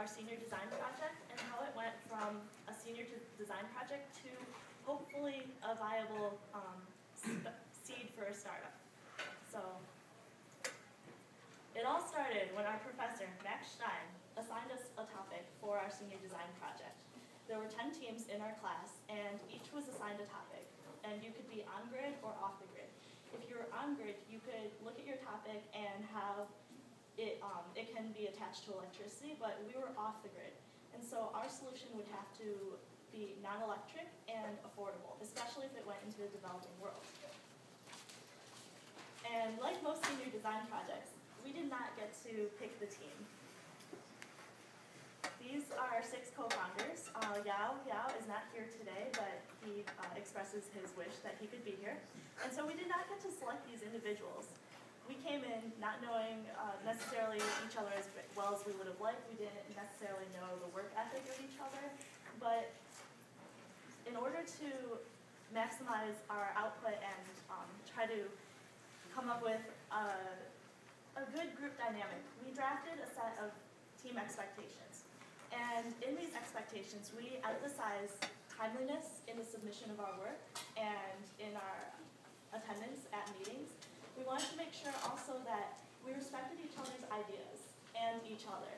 our senior design project and how it went from a senior design project to hopefully a viable seed for a startup. So it all started when our professor, Max Stein, assigned us a topic for our senior design project. There were 10 teams in our class, and each was assigned a topic. And you could be on grid or off the grid. If you were on grid, you could look at your topic and have it can be attached to electricity, but we were off the grid. And so our solution would have to be non-electric and affordable, especially if it went into the developing world. And like most senior design projects, we did not get to pick the team. These are our 6 co-founders. Yao is not here today, but he expresses his wish that he could be here. And so we did not get to select these individuals. We came in not knowing necessarily each other as well as we would have liked. We didn't necessarily know the work ethic of each other. But in order to maximize our output and try to come up with a good group dynamic, we drafted a set of team expectations. And in these expectations, we emphasize timeliness in the submission of our work and in our attendance at meetings. We wanted to make sure also that we respected each other's ideas and each other,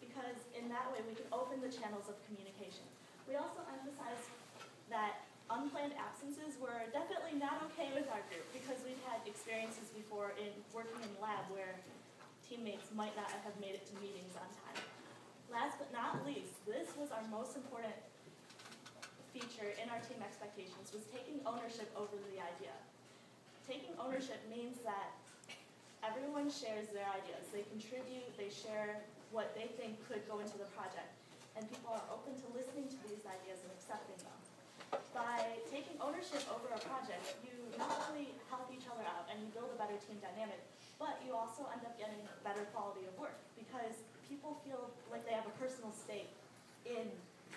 because in that way we could open the channels of communication. We also emphasized that unplanned absences were definitely not okay with our group, because we've had experiences before in working in lab where teammates might not have made it to meetings on time. Last but not least, this was our most important feature in our team expectations, was taking ownership over the idea. Taking ownership means that everyone shares their ideas. They contribute, they share what they think could go into the project, and people are open to listening to these ideas and accepting them. By taking ownership over a project, you not only help each other out and you build a better team dynamic, but you also end up getting better quality of work, because people feel like they have a personal stake in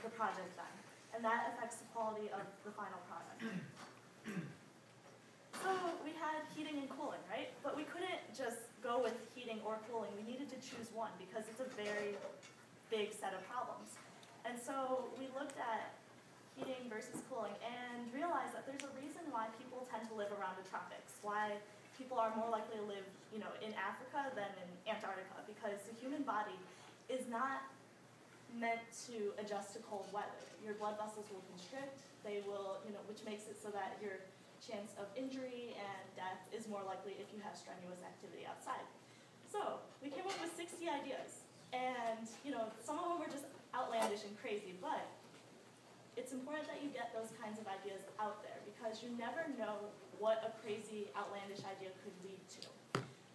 the project then, and that affects the quality of the final product. So we had heating and cooling, right? But we couldn't just go with heating or cooling. We needed to choose one, because it's a very big set of problems. And so we looked at heating versus cooling and realized that there's a reason why people tend to live around the tropics, why people are more likely to live, in Africa than in Antarctica, because the human body is not meant to adjust to cold weather. Your blood vessels will constrict, they will, which makes it so that your chance of injury and death is more likely if you have strenuous activity outside. So we came up with 60 ideas, and some of them were just outlandish and crazy, but it's important that you get those kinds of ideas out there, because you never know what a crazy, outlandish idea could lead to.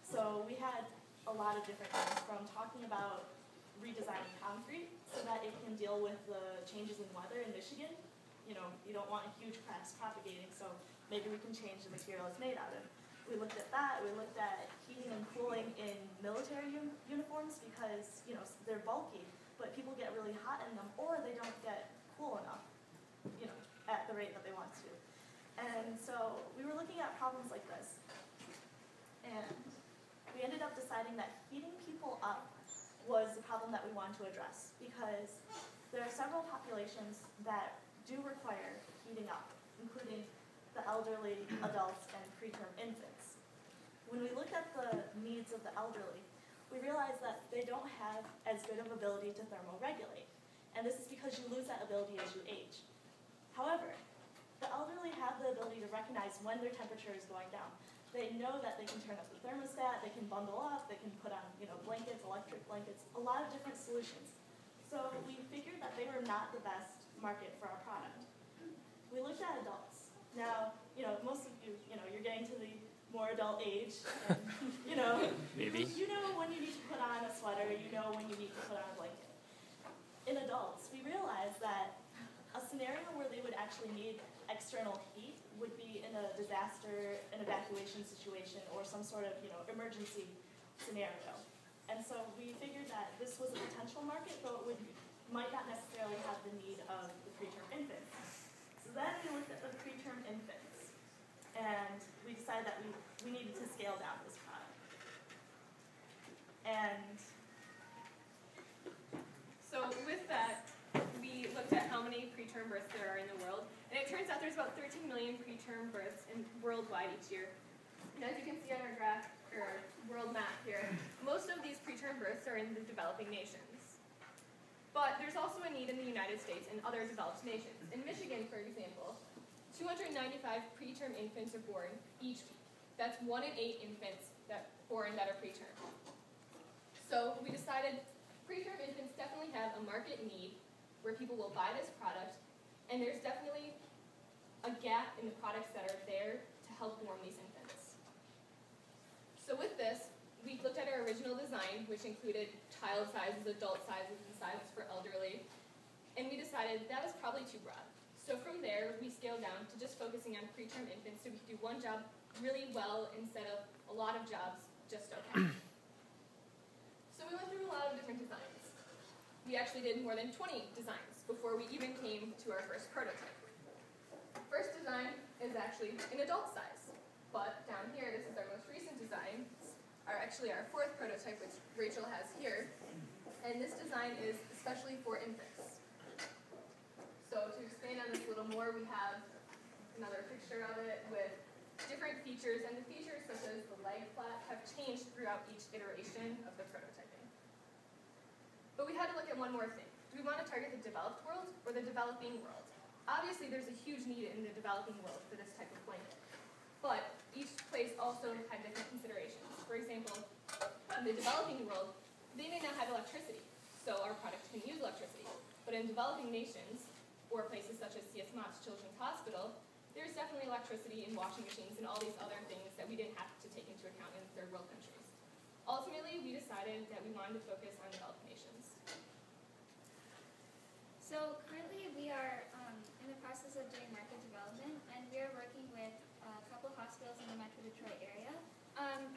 So we had a lot of different things, from talking about redesigning concrete so that it can deal with the changes in weather in Michigan. You don't want huge cracks propagating, so maybe we can change the material it's made out of. We looked at that. We looked at heating and cooling in military uniforms, because they're bulky, but people get really hot in them, or they don't get cool enough, at the rate that they want to. And so we were looking at problems like this, and we ended up deciding that heating people up was the problem that we wanted to address, because there are several populations that do require heating up, including the elderly, adults, and preterm infants. When we look at the needs of the elderly, we realize that they don't have as good of ability to thermoregulate, and this is because you lose that ability as you age. However, the elderly have the ability to recognize when their temperature is going down. They know that they can turn up the thermostat, they can bundle up, they can put on blankets, electric blankets, a lot of different solutions. So we figured that they were not the best market for our product. We looked at adults. Now, most of you, you're getting to the more adult age, and, Maybe. you know when you need to put on a sweater, you know when you need to put on a blanket. In adults, we realized that a scenario where they would actually need external heat would be in a disaster, an evacuation situation, or some sort of emergency scenario. And so we figured that this was a potential market, though it might not necessarily have the need of the preterm infants. So then we looked at the preterm infants, and we decided that we needed to scale down this product. And so births there are in the world. And it turns out there's about 13 million preterm births worldwide each year. And as you can see on our graph, or our world map here, most of these preterm births are in the developing nations. But there's also a need in the United States and other developed nations. In Michigan, for example, 295 preterm infants are born each week. That's 1 in 8 infants born that are preterm. So we decided preterm infants definitely have a market need where people will buy this product, and there's definitely a gap in the products that are there to help warm these infants. So with this, we looked at our original design, which included child sizes, adult sizes, and sizes for elderly, and we decided that was probably too broad. So from there, we scaled down to just focusing on preterm infants so we could do one job really well instead of a lot of jobs just okay. So we went through a lot of different designs. We actually did more than 20 designs before we even came to our first prototype. First design is actually an adult size, but down here, this is our most recent design, actually our fourth prototype, which Rachel has here, and this design is especially for infants. So to expand on this a little more, we have another picture of it with different features, and the features such as the leg flap have changed throughout each iteration of the prototyping. But we had to look at one more thing. Do we want to target the developed world or the developing world? Obviously, there's a huge need in the developing world for this type of blanket. But each place also had different considerations. For example, in the developing world, they may not have electricity, so our product can use electricity. But in developing nations, or places such as C.S. Motts Children's Hospital, there's definitely electricity and washing machines and all these other things that we didn't have to take into account in third world countries. Ultimately, we decided that we wanted to focus on developed nations. So currently we are in the process of doing market development, and we are working with a couple hospitals in the Metro Detroit area,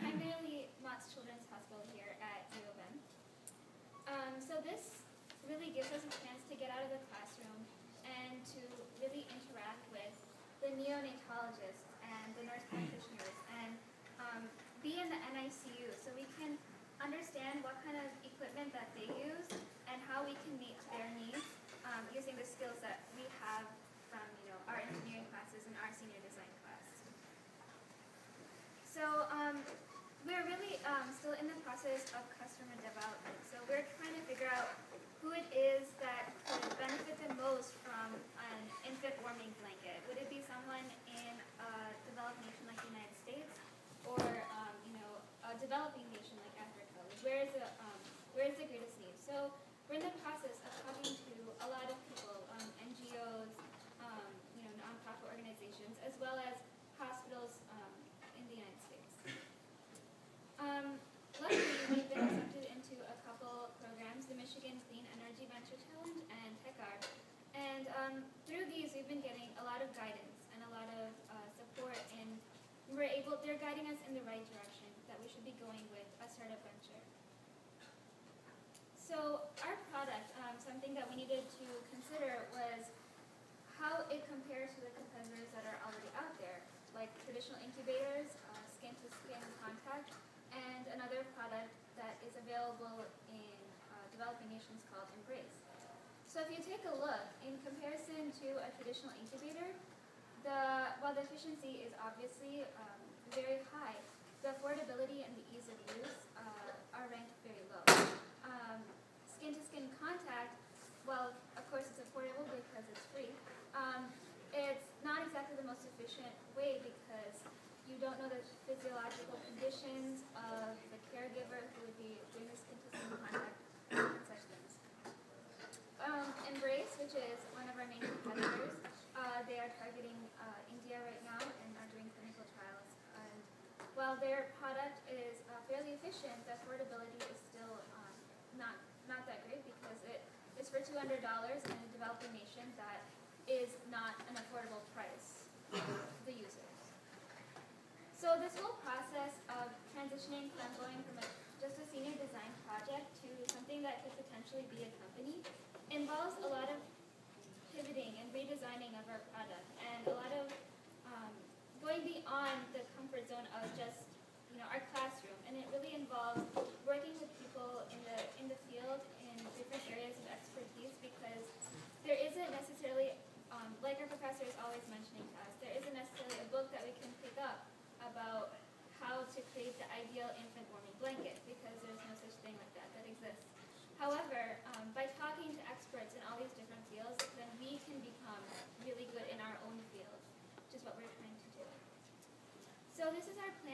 primarily Motts Children's Hospital here at U of M. So this really gives us a chance to get out of the classroom and to really interact with the neonatologists and the nurse practitioners and be in the NICU so we can understand what kind of equipment that they use and how we can meet their needs using the skills that we have from our engineering classes and our senior design class. So we're really still in the process of customer development. So we're trying to figure out who it is that could benefit the most from an infant warming blanket. Would it be someone in a developed nation like the United States, or a developing nation like Africa? Where is the greatest need? So we're in the process of talking to a lot of people, NGOs, nonprofit organizations, as well as hospitals in the United States. Luckily, we've been accepted into a couple programs, the Michigan Clean Energy Venture Challenge and TechArt. And through these, we've been getting a lot of guidance and a lot of support, and they're guiding us in the right direction, that we should be going with a startup venture. So our product, something that we needed to consider was how it compares to the competitors that are already out there, like traditional incubators, skin-to-skin contact, and another product that is available in developing nations called Embrace. So if you take a look, in comparison to a traditional incubator, while the efficiency is obviously very high, the affordability and the ease of use are ranked very low. Skin-to-skin contact, well, of course it's affordable because it's free. It's not exactly the most efficient way because you don't know the physiological conditions of the caregiver who would be doing the skin-to-skin contact and such things. Embrace, which is one of our main competitors, they are targeting India right now and are doing clinical trials. And while their product is fairly efficient, the affordability is still not that great because it is for $200 in a developing nation that is not an affordable price for the users. So this whole process of transitioning from going from just a senior design project to something that could potentially be a company involves a lot of pivoting and redesigning of our product and a lot of going beyond the comfort zone of just our classroom, and it really involves working with people in the field in different areas of expertise because there isn't necessarily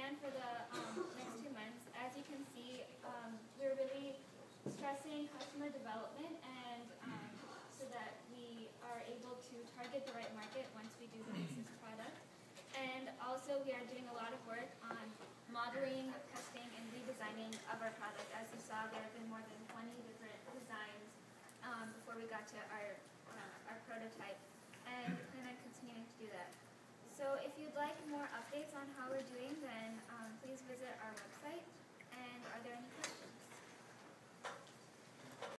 plan for the next 2 months, as you can see, we're really stressing customer development and so that we are able to target the right market once we do release this product. And also we are doing a lot of work on modeling, testing, and redesigning of our product. As you saw, there have been more than 20 different designs before we got to our prototype, and we plan on continuing to do that. So if you'd like more updates on how we're doing, then please visit our website. And are there any questions?